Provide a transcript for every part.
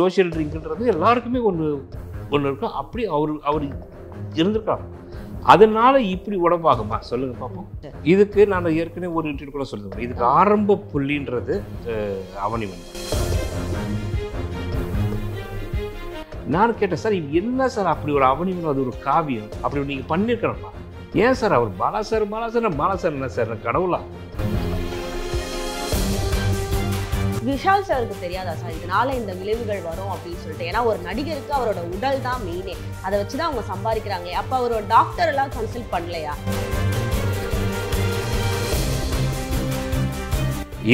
Social ட்ரிங்க்ன்றது எல்லாருக்குமே ஒன்று இருக்கும். அப்படி அவர் இருந்திருக்காங்க. அதனால இப்படி உடம்பாகுமா சொல்லுங்க பார்ப்போம். இதுக்கு நான் ஏற்கனவே ஒரு இன்டர்வியூ கூட சொல்லுவேன். இதுக்கு ஆரம்ப புள்ளின்றது அவனிவன். நான் கேட்டேன், சார் இது என்ன சார் அப்படி ஒரு அவனிவன், அது ஒரு காவியம் அப்படி நீங்கள் பண்ணியிருக்கணுமா? ஏன் சார் அவர் பாலாசார் என்ன சார் கடவுளா? விஷால் சாருக்கு தெரியாதா சார் இதனால இந்த விளைவுகள் வரும் அப்படின்னு சொல்லிட்டு? ஏன்னா ஒரு நடிகருக்கு அவரோட உடல் தான் மெயினே, அதை வச்சுதான் அவங்க சம்பாதிக்கிறாங்க. அப்ப அவரோட டாக்டர் எல்லாம் கன்சல்ட் பண்ணலையா?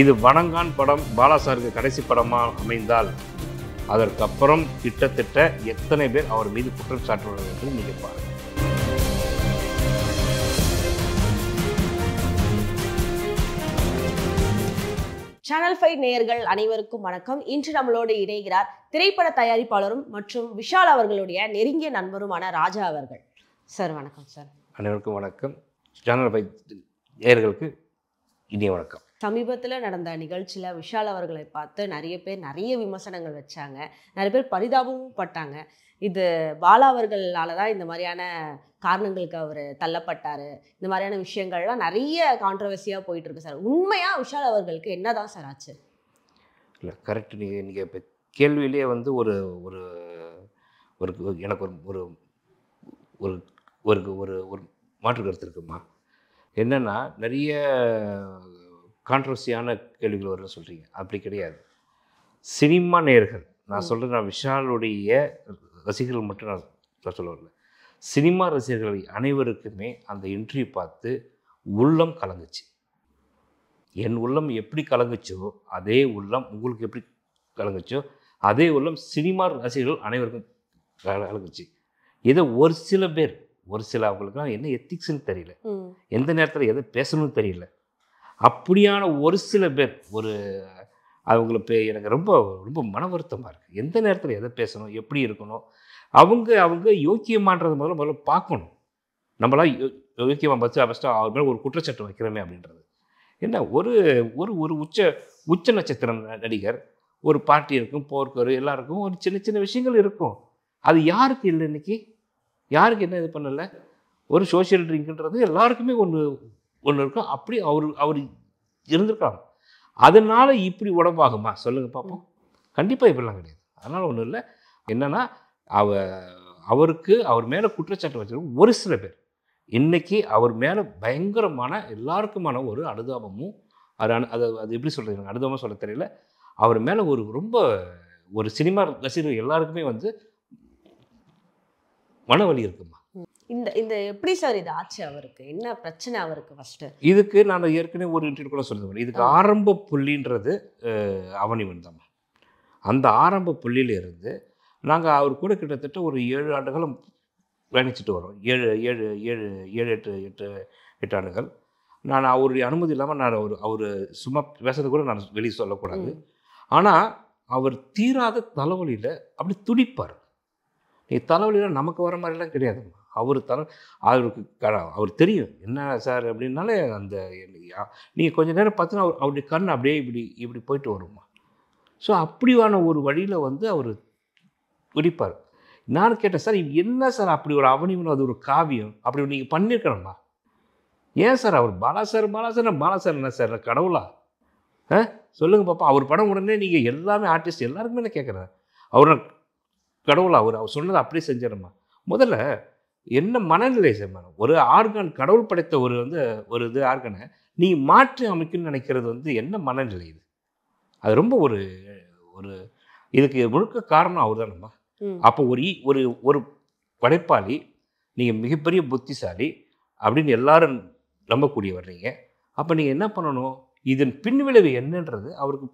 இது வணங்கான் படம் பாலாசாருக்கு கடைசி படமா அமைந்தால் அதற்கப்புறம் கிட்டத்தட்ட எத்தனை பேர் அவர் மீது குற்றம் சாட்டுவார்கள் என்று நீங்க பாருங்க. சேனல் 5 நேயர்கள் அனைவருக்கும் வணக்கம். இன்று நம்மளோடு இணைகிறார் திரைப்பட தயாரிப்பாளரும் மற்றும் விஷால் அவர்களுடைய நெருங்கிய நண்பருமான ராஜா அவர்கள். சார் வணக்கம். சார் அனைவருக்கும் வணக்கம். சேனல் 5 நேயர்களுக்கு இனிய வணக்கம். சமீபத்தில் நடந்த நிகழ்ச்சியில் விஷால் அவர்களை பார்த்து நிறைய பேர் நிறைய விமர்சனங்கள் வச்சாங்க, நிறைய பேர் பரிதாபமும் பட்டாங்க. இது பாலா அவர்களால் தான் இந்த மாதிரியான காரணங்களுக்கு அவர் தள்ளப்பட்டார், இந்த மாதிரியான விஷயங்கள்லாம் நிறைய கான்ட்ரவர்சியாக போயிட்டு இருக்கு சார். உண்மையாக விஷால் அவர்களுக்கு என்ன தான் சார் ஆச்சு? இல்லை, கரெக்ட். நீங்கள் இப்போ கேள்வியிலே வந்து ஒரு ஒரு ஒரு எனக்கு ஒரு ஒரு ஒரு ஒரு ஒரு மாற்று கருத்து இருக்குமா? என்னென்னா, நிறைய கான்ட்ரவர்சியான கேள்விகள் வரும்னு சொல்கிறீங்க. அப்படி கிடையாது. சினிமா நேயர்கள், நான் சொல்கிறேன், நான் விஷாலுடைய ரசிகர்கள் மட்டும் நான் சொல்ல வரல, சினிமா ரசிகர்கள் அனைவருக்குமே அந்த இன்டர்வியூ பார்த்து உள்ளம் கலங்குச்சு. என் உள்ளம் எப்படி கலங்குச்சோ அதே உள்ளம் உங்களுக்கு எப்படி கலங்குச்சோ அதே உள்ளம் சினிமா ரசிகர்கள் அனைவருக்கும் கலங்குச்சு. இதை ஒரு சில அவங்களுக்குலாம் என்ன எத்திக்ஸ்ன்னு தெரியல, எந்த நேரத்தில் எதை பேசணும்னு தெரியல. அப்படியான ஒரு சில பேர் அவங்களுக்கு எனக்கு ரொம்ப ரொம்ப மன வருத்தமாக இருக்குது. எந்த நேரத்தில் எதை பேசணும், எப்படி இருக்கணும், அவங்க யோக்கியமானது முதல்ல பார்க்கணும். நம்மளாம் யோக்கியமாக ஃபஸ்ட்டு அவர் மேலே ஒரு குற்றச்சாட்டு வைக்கிறோமே அப்படின்றது என்ன? ஒரு ஒரு உச்ச நட்சத்திர நடிகர், ஒரு பார்ட்டி இருக்கும், போர்க்கரு, எல்லாருக்கும் ஒரு சின்ன சின்ன விஷயங்கள் இருக்கும். அது யாருக்கு இல்லை இன்னைக்கு? யாருக்கு என்ன இது பண்ணலை? ஒரு சோஷியல் ட்ரிங்க்ன்றது எல்லாருக்குமே ஒன்று இருக்கும். அப்படி அவர் இருந்திருக்காங்க. அதனால இப்படி உடம்பாகுமா சொல்லுங்க பார்ப்போம். கண்டிப்பாக இப்படிலாம் கிடையாது. அதனால் ஒன்றும் இல்லை. என்னென்னா, அவர் மேலே குற்றச்சாட்டு வச்சிருக்க ஒரு சில பேர் இன்றைக்கி அவர் மேலே பயங்கரமான எல்லாருக்குமான ஒரு அனுதாபமும் அது எப்படி சொல்கிறது, அனுதாபம் சொல்ல தெரியல. அவர் மேலே ரொம்ப ஒரு சினிமா ரசிகர்கள் எல்லாருக்குமே வந்து மனவலி இருக்குமா. இந்த எப்படி சார் இது ஆச்சு? அவருக்கு என்ன பிரச்சனை? அவருக்கு ஃபஸ்ட்டு இதுக்கு நான் ஏற்கனவே ஒரு இன்டர்வியூ கூட சொல்லுவேன். இதுக்கு ஆரம்ப புள்ளின்றது அவனிவன் தான். அந்த ஆரம்ப புள்ளியிலிருந்து நாங்கள் அவர் கூட கிட்டத்தட்ட ஒரு 7 ஆண்டுகளும் பயணிச்சுட்டு வரோம். 8 ஆண்டுகள். நான் அவருடைய அனுமதி இல்லாமல் அவர் சும்மா பேசுறது கூட நான் வெளியே சொல்லக்கூடாது. ஆனால் அவர் தீராத தலைவலியில் அப்படி துடிப்பார். நீ தலைவலியில் நமக்கு வர மாதிரிலாம் கிடையாதும்மா. அவர் தெரியும் என்ன சார் அப்படின்னாலே அந்த நீங்கள் கொஞ்சம் நேரம் பார்த்தீங்கன்னா அவருடைய கண் அப்படியே இப்படி போயிட்டு வருமா. ஸோ அப்படியான ஒரு வழியில் வந்து அவர் துடிப்பார். நான் கேட்டேன், சார் இது என்ன சார் அப்படி ஒரு அவனிவன், அது ஒரு காவியம் அப்படி நீங்கள் பண்ணியிருக்கணுமா? ஏன் சார் அவர் பாலாசார் என்ன சார் கடவுளா? சொல்லுங்கள் பாப்பா. அவர் படம் உடனே நீங்கள் எல்லாமே ஆர்டிஸ்ட் எல்லாருக்குமே நான் கேட்குறேன், அவர் கடவுளா? அவர் சொன்னதை அப்படியே செஞ்சிடணுமா? முதல்ல என்ன மனநிலை சார்? ஒரு ஆர்கன், கடவுள் படைத்த ஒரு ஆர்கனை நீங்கள் மாற்றி அமைக்கணும்னு நினைக்கிறது வந்து என்ன மனநிலை இது? அது ரொம்ப ஒரு இதுக்கு முழுக்க காரணம் அவர் தானம்மா. அப்போ ஒரு படைப்பாளி, நீங்கள் மிகப்பெரிய புத்திசாலி அப்படின்னு எல்லாரும் நம்பக்கூடிய வர்றீங்க. அப்போ நீங்கள் என்ன பண்ணணும்? இதன் பின்விளைவு என்னன்றது அவருக்கு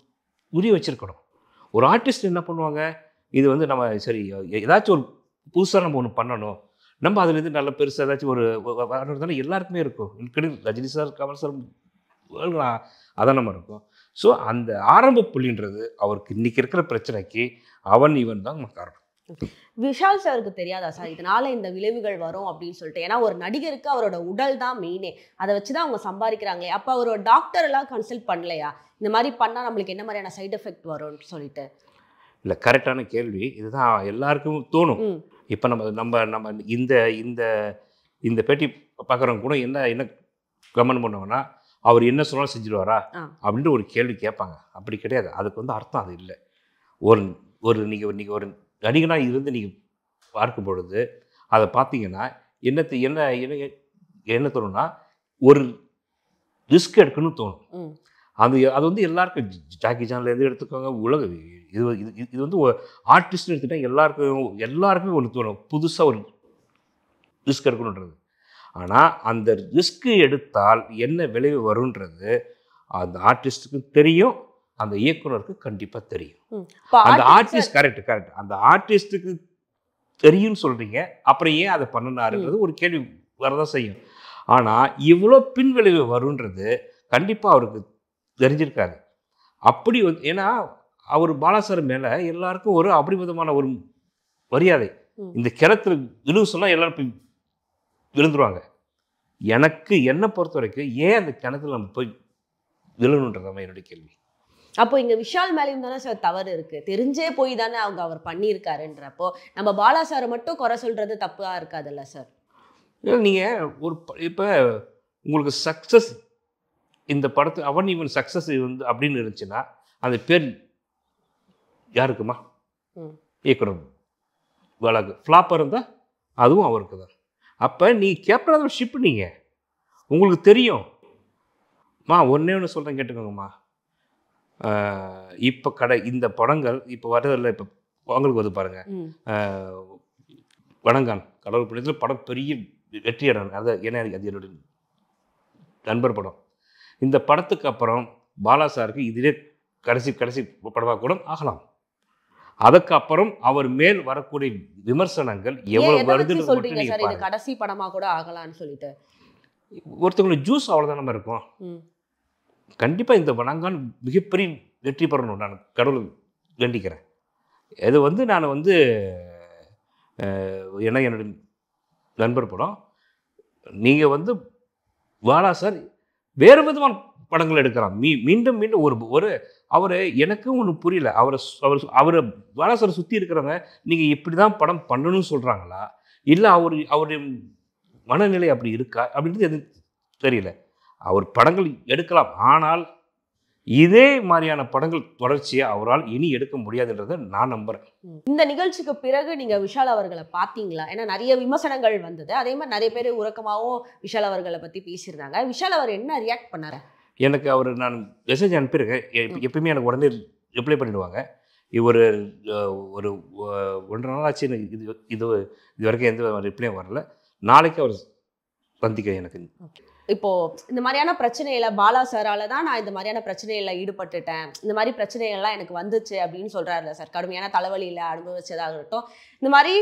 புரிய வச்சுருக்கணும். ஒரு ஆர்டிஸ்ட் என்ன பண்ணுவாங்க, இது வந்து நம்ம சரி ஏதாச்சும் ஒரு புதுசாக நம்ம ஒன்று பண்ணணும், நம்ம அதுலேருந்து நல்ல பெருசாக ஏதாச்சும் ஒரு தானே எல்லாருக்குமே இருக்கும். including Rajini sir, Kamal sir, அதான் நம்ம இருக்கும். ஸோ அந்த ஆரம்ப புள்ளின்றது அவருக்கு இன்றைக்கி இருக்கிற பிரச்சனைக்கு இவன் தான் காரணம். விஷால் சாருக்கு தெரியாதா சார் இதனால இந்த விளைவுகள் வரும் அப்படின்னு சொல்லிட்டு? ஏன்னா ஒரு நடிகருக்கு அவரோட உடல் தான் மெயினே, அதை வச்சு தான் அவங்க சம்பாதிக்கிறாங்களே. அப்போ அவரோட டாக்டர் எல்லாம் கன்சல்ட் பண்ணலையா? இந்த மாதிரி பண்ணால் நம்மளுக்கு என்ன மாதிரியான சைடு எஃபெக்ட் வரும்னு சொல்லிட்டு? இல்லை, கரெக்டான கேள்வி. இதுதான் எல்லாருக்கும் தோணும். இப்போ நம்ம நம்ம நம்ம இந்த இந்த இந்த பேட்டி பார்க்குறவங்க கூட என்ன என்ன கமெண்ட் பண்ணுவாங்கன்னா, அவர் என்ன சொன்னாலும் செஞ்சிருவாரா அப்படின்ட்டு ஒரு கேள்வி கேட்பாங்க. அப்படி கிடையாது. அதுக்கு வந்து அர்த்தம் அது இல்லை. ஒரு ஒரு நீங்கள் ஒரு நடிகனாக இருந்து நீங்கள் பார்க்கும் பொழுது அதை பார்த்தீங்கன்னா என்ன என்ன என்ன தோணும்னா, ஒரு ரிஸ்க் எடுக்கணும்னு தோணும். அது வந்து எல்லாருக்கும் ஜாக்கி சான்லேருந்து எடுத்துக்கோங்க, உலக இது இது இது வந்து ஆர்டிஸ்ட்னு எடுத்துகிட்டா எல்லாருக்குமே ஒன்று தோணும், புதுசாக ஒரு ரிஸ்க் எடுக்கணுன்றது. ஆனால் அந்த ரிஸ்க்கு எடுத்தால் என்ன விளைவு வருன்றது அந்த ஆர்டிஸ்ட்டுக்கு தெரியும், அந்த இயக்குனருக்கு கண்டிப்பாக தெரியும். அந்த ஆர்டிஸ்ட் கரெக்ட் அந்த ஆர்டிஸ்ட்டுக்கு தெரியும்னு சொல்கிறீங்க, அப்புறம் ஏன் அதை பண்ணினாருன்றது ஒரு கேள்வி வரதான் செய்யும். ஆனால் இவ்வளோ பின்விளைவு வருன்றது கண்டிப்பாக அவருக்கு தெரிஞ்சிருக்காரு. அப்படி வந்து ஏன்னா அவர் பாலாசார் மேலே எல்லாருக்கும் ஒரு அபரிமிதமான ஒரு மரியாதை. இந்த கிணத்துல விழுவு சொன்னால் எல்லாரும் போய் விழுந்துருவாங்க. என்னை பொறுத்த வரைக்கும் ஏன் அந்த கிணத்துல நம்ம போய் விழுணுன்றதான் என்னுடைய கேள்வி. அப்போ இங்க விஷால் மேலேயும் தானே சார் தவறு இருக்கு. தெரிஞ்சே போய் தானே அவர் பண்ணியிருக்காருன்றப்போ நம்ம பாலாசாரை மட்டும் குறை சொல்றது தப்பா இருக்காதுல்ல சார்? நீங்கள் ஒரு இப்போ உங்களுக்கு சக்ஸஸ் இந்த படத்து அவன் இவன் சக்ஸஸ் வந்து அப்படின்னு இருந்துச்சுன்னா அந்த பேர் யாருக்குமா? இயக்குனர் பாலாக்கு. ஃப்ளாப்பர் இருந்தால் அதுவும் அவருக்கு தான். அப்போ நீ கேப்டனாக ஷிப் நீங்கள் உங்களுக்கு தெரியும். ஒன்றே ஒன்று சொல்கிறேன் கேட்டுக்கோங்கம்மா. இப்போ இந்த படங்கள் இப்போ வரதில்லை, இப்போ பொங்கலுக்கு வந்து பாருங்கள், வணங்கான் கடவுள் புண்ணியத்தில் படம் பெரிய வெற்றி அடைன். ஏன்னா அது என்னுடைய நண்பர் படம். இந்த படத்துக்கு அப்புறம் பாலாசாருக்கு இதுவே கடைசி படமாக கூட ஆகலாம். அதுக்கப்புறம் அவர் மேல் வரக்கூடிய விமர்சனங்கள் எவ்வளவு வருதுன்னு சொல்றீங்க சார்? இது கடைசி படமா கூட ஆகலாம்னு சொல்லிட்டு ஒருத்தவங்களுக்கு ஜூஸ் அவ்வளோதான் நம்ம இருக்கும். கண்டிப்பாக இந்த வணங்கான் மிகப்பெரிய வெற்றி பெறணும் நான் கடவுள் வேண்டிக்கிறேன். இது வந்து நான் வந்து என்னுடைய நண்பர் படம். நீங்கள் வந்து பாலாசார் வேறு விதமான படங்கள் எடுக்கலாம். மீண்டும் ஒரு அவர் எனக்கும் ஒன்று புரியல. அவரை பாலாசாரை சுற்றி இருக்கிறவங்க நீங்கள் இப்படி தான் படம் பண்ணணும்னு சொல்கிறாங்களா, இல்லை அவருடைய மனநிலை அப்படி இருக்கா அப்படின்றது எதுவும் தெரியல. அவர் படங்கள் எடுக்கலாம், ஆனால் இதே மாதிரியான படங்கள் தொடர்ச்சியாக அவரால் இனி எடுக்க முடியாதுன்றதை நான் நம்புகிறேன். இந்த நிகழ்ச்சிக்கு பிறகு நீங்கள் விஷால் அவர்களை பார்த்தீங்களா? ஏன்னா நிறைய விமர்சனங்கள் வந்தது. அதே மாதிரி நிறைய பேர் உறக்கமாகவும் விஷால் அவர்களை பற்றி பேசியிருந்தாங்க. விஷால் அவர் என்ன ரியாக்ட் பண்ணார்? எனக்கு நான் மெசேஜ் அனுப்பியிருக்கேன். எப்பயுமே எனக்கு உடனே ரிப்ளை பண்ணிவிடுவாங்க. ஒரு 1.5 நாள் ஆச்சு இது வரைக்கும் எந்த ரிப்ளையும் வரல. நாளைக்கு அவர் சந்திக்க எனக்கு. இப்போ இந்த மாதிரியான பிரச்சனையில பாலாசாரால தான் நான் இந்த மாதிரியான பிரச்சனையில ஈடுபட்டுட்டேன், இந்த மாதிரி பிரச்சனைகள்லாம் எனக்கு வந்துச்சு அப்படின்னு சொல்றாருல்ல சார்? கடுமையான தலைவலியில அனுபவிச்சதாகட்டும் இந்த மாதிரி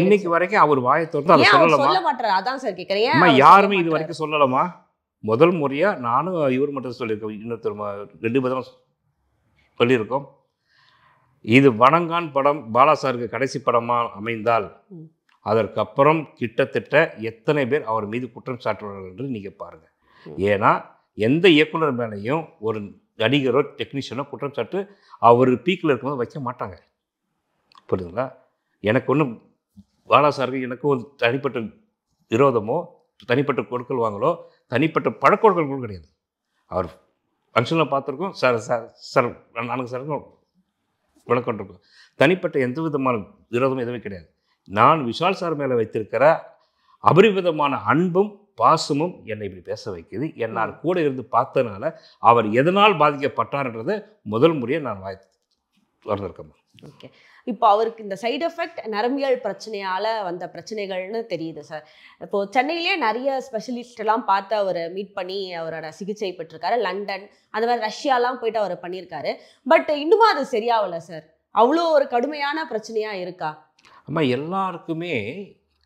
இன்னைக்கு வரைக்கும் அவர் வாயை திறந்து சொல்ல மாட்டாரு. அதான் சார் கேட்குறேன். யாருமே இது வரைக்கும் சொல்லலாமா? முதல் முறையாக நானும் இவர் மட்டும் சொல்லியிருக்கோம், இன்னொருத்தர் 2 பேரும் சொல்லியிருக்கோம். இது வணங்கான் படம் பாலாசாருக்கு கடைசி படமாக அமைந்தால் அதற்கப்புறம் கிட்டத்தட்ட எத்தனை பேர் அவர் மீது குற்றம் சாட்டுவார்கள் என்று நீங்கள் பாருங்கள். ஏன்னா எந்த இயக்குனர் மேலேயும் ஒரு நடிகரோ டெக்னீஷியனோ குற்றம் சாட்டு அவர் பீக்கில் இருக்கும்போது வைக்க மாட்டாங்க. புரியுதுங்களா? எனக்கு ஒன்றும் பாலாசாருக்கு எனக்கும் ஒரு தனிப்பட்ட விரோதமோ தனிப்பட்ட கொடுக்கல் வாங்கலோ தனிப்பட்ட பழக்கொடுக்கல் கிடையாது. அவர் ஃபங்க்ஷனில் பார்த்துருக்கோம், சார் நானுங்க சாருக்கும் விளக்கம் இருக்கும். தனிப்பட்ட எந்த விதமான விரோதமும் எதுவுமே கிடையாது. நான் விஷால் சார் மேலே வைத்திருக்கிற அபரிவிதமான அன்பும் பாசமும் என்னை இப்படி பேச வைக்குது. என்னால் கூட இருந்து பார்த்தனால அவர் எதனால் பாதிக்கப்பட்டார்ன்றதை முதல் முறையை நான் வரந்திருக்கேன். ஓகே, இப்போ அவருக்கு இந்த சைடு எஃபெக்ட் நரம்பியல் பிரச்சனையால் வந்த பிரச்சனைகள்னு தெரியுது சார். இப்போது சென்னையிலேயே நிறைய ஸ்பெஷலிஸ்டெல்லாம் பார்த்து அவரை மீட் பண்ணி அவரோட சிகிச்சை பெற்றிருக்காரு. லண்டன் அந்த மாதிரி ரஷ்யாலாம் போயிட்டு அவர் பண்ணியிருக்காரு. பட் இன்னுமா அது சரியாகலை சார்? அவ்வளோ ஒரு கடுமையான பிரச்சனையாக இருக்கா? அம்மா, எல்லாருக்குமே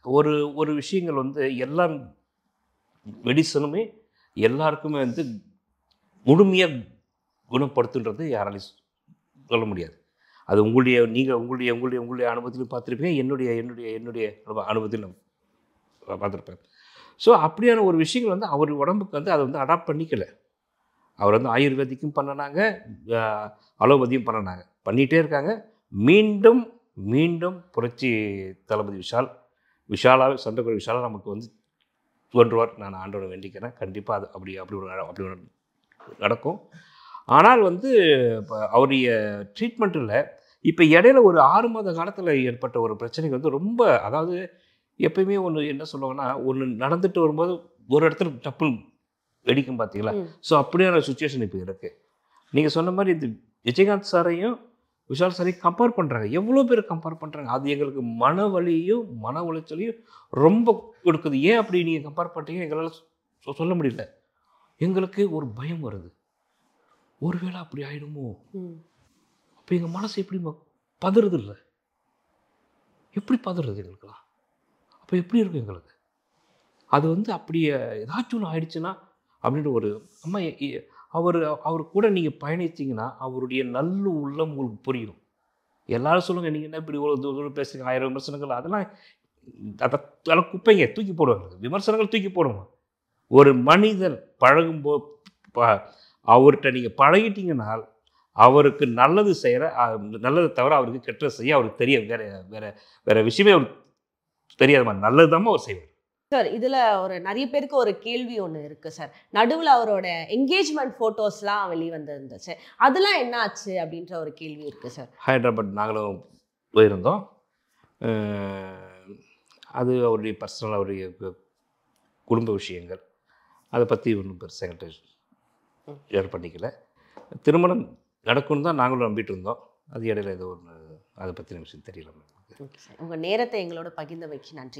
ஒரு விஷயங்கள் வந்து எல்லா மெடிசனுமே எல்லாருக்குமே வந்து முழுமையாக குணப்படுத்துன்றது யாராலையும் சொல்ல முடியாது. அது உங்களுடைய அனுபவத்திலும் பார்த்துருப்பீங்க, என்னுடைய அனுபவத்தில் நான் பார்த்துருப்பேன். ஸோ அப்படியான ஒரு விஷயங்கள் வந்து அவர் உடம்புக்கு வந்து அதை வந்து அடாப்ட் பண்ணிக்கலை. அவர் வந்து ஆயுர்வேதிக்கும் பண்ணினாங்க, அலோபதியும் பண்ணினாங்க, பண்ணிகிட்டே இருக்காங்க. மீண்டும் மீண்டும் புரட்சி தளபதி விஷாலாவே சண்டைக்குழு விஷாலா நமக்கு வந்து தோன்றுவார். நான் ஆண்டோட வேண்டிக்கிறேன். கண்டிப்பாக அது அப்படி ஒரு நடக்கும். ஆனால் வந்து இப்போ அவருடைய ட்ரீட்மெண்ட்டில் இப்போ இடையில ஒரு 6 மாத காலத்தில் ஏற்பட்ட ஒரு பிரச்சனைக்கு வந்து ரொம்ப, அதாவது எப்பயுமே ஒன்று என்ன சொல்லுவாங்கன்னா, ஒன்று நடந்துட்டு வரும்போது ஒரு இடத்துல டப்புன்னு வெடிக்கும் பார்த்தீங்களா? ஸோ அப்படியான சுச்சுவேஷன் இப்போ இருக்குது. நீங்கள் சொன்ன மாதிரி இது விஜயகாந்த் சாரையும் விஷால் சாரையும் கம்பேர் பண்ணுறாங்க. எவ்வளோ பேர் கம்பேர் பண்ணுறாங்க. அது எங்களுக்கு மன வலியும் மன உளைச்சலையும் ரொம்ப கொடுக்குது. ஏன் அப்படி நீங்கள் கம்பேர் பண்ணுறீங்க எங்களால் சொல்ல முடியல. எங்களுக்கு ஒரு பயம் வருது. ஒருவேளை அப்படி ஆகிடுமோ? அப்போ எங்கள் மனசு எப்படி பதறுது இல்லை? எப்படி பதறுது எங்களுக்குலாம்? அப்போ எப்படி இருக்கும் எங்களுக்கு? அது வந்து அப்படியே ஏதாச்சும் ஒன்று ஆயிடுச்சுன்னா அப்படின்ற ஒரு அம்மா அவர் கூட நீங்கள் பயணித்தீங்கன்னா அவருடைய நல்ல உள்ளம் உங்களுக்கு புரியும். எல்லாரும் சொல்லுங்கள், நீங்கள் என்ன இப்படி இவ்வளோ தூரம் பேசுங்க, 1000 விமர்சனங்கள், அதெல்லாம் குப்பைங்க, தூக்கி போடுவாங்க. விமர்சனங்கள் தூக்கி போடுவோம். ஒரு மனிதர் பழகும்போது அவர்கிட்ட நீங்கள் பழகிட்டீங்கன்னா அவருக்கு நல்லது செய்கிற, நல்லது தவிர அவருக்கு கெட்டது செய்ய அவருக்கு தெரிய வேறு விஷயமே அவருக்கு தெரியாத மாதிரி நல்லது தான் அவர் செய்வார். சார், இதில் ஒரு நிறைய பேருக்கு ஒரு கேள்வி ஒன்று இருக்குது சார். நடுவில் அவரோட என்கேஜ்மெண்ட் ஃபோட்டோஸ்லாம் வெளிவந்துருந்துச்சு. அதெல்லாம் என்ன ஆச்சு அப்படின்ற ஒரு கேள்வி இருக்குது சார். ஹைதராபாத் நாங்களும் போயிருந்தோம். அது அவருடைய பர்சனல், அவருடைய குடும்ப விஷயங்கள், அதை பற்றி ஒன்றும் பெருசாக ஷேர் பண்ணிக்கல. திருமணம் நடக்கும்னு தான் நாங்களும் நம்பிட்டு இருந்தோம். அது இடையில ஏதோ ஒன்று அதை பற்றின விஷயம் தெரியல. ஓகே சார், உங்கள் நேரத்தை எங்களோட பகிர்ந்தமைக்கு நன்றி.